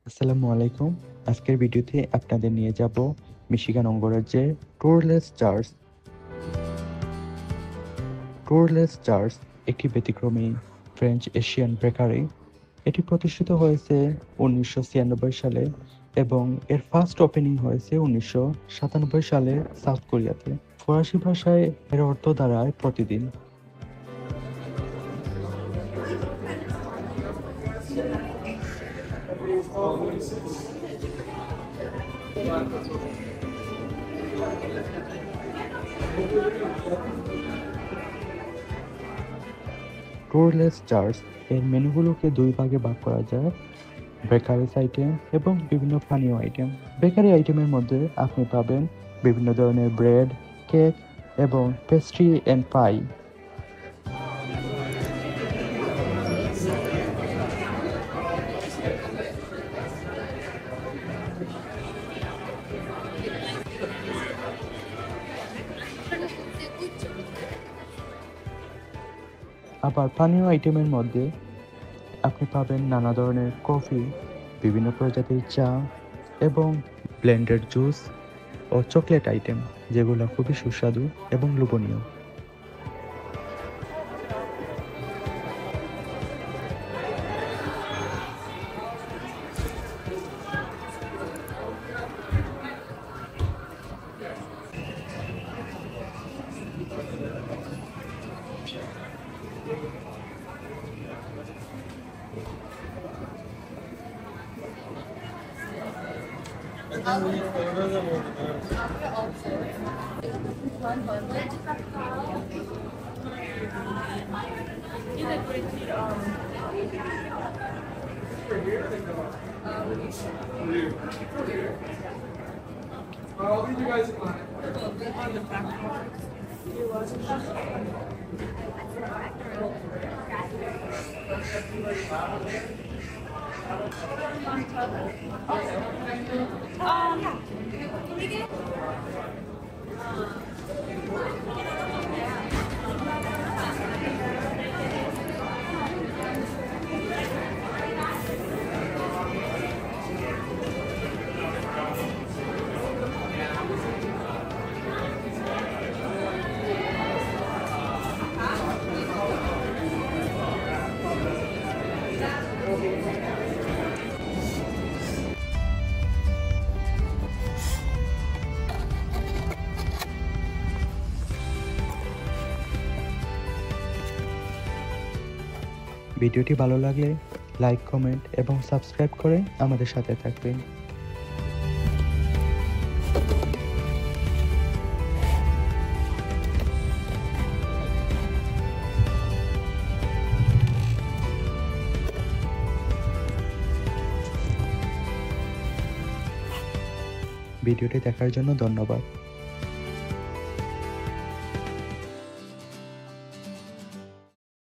আসসালামু আলাইকুম। আজকের ভিডিওতে আপনাদের নিয়ে যাব মিশিগান অঙ্গরাজ্যের টুরলেস চার্চ। টুরলেস চার্চ একটি ব্যতিক্রমী ফ্রেঞ্চ এশিয়ান বেকারি। এটি প্রতিষ্ঠিত হয়েছে 1996 সালে এবং এর ফার্স্ট ওপেনিং হয়েছে 1997 সালে সাউথ কোরিয়াতে। ফরাসি ভাষায় এর অর্থ দাঁড়ায় প্রতিদিন। টুরলেস চার্চ এর মেনুগুলোকে দুই ভাগে ভাগ করা যায়: বেকারিস আইটেম এবং বিভিন্ন পানীয় আইটেম। বেকারি আইটেমের মধ্যে আপনি পাবেন বিভিন্ন ধরনের ব্রেড, কেক এবং পেস্ট্রি এন্ড পাই। আবার পানীয় আইটেমের মধ্যে আপনি পাবেন নানা ধরনের কফি, বিভিন্ন প্রজাতির চা এবং ব্লেন্ডেড জুস ও চকলেট আইটেম, যেগুলো খুবই সুস্বাদু এবং লোভনীয়। I'll leave you guys on the back part. ভিডিওটি ভালো লাগলে লাইক, কমেন্ট এবং সাবস্ক্রাইব করে আমাদের সাথে থাকবেন। ভিডিওটি দেখার জন্য ধন্যবাদ।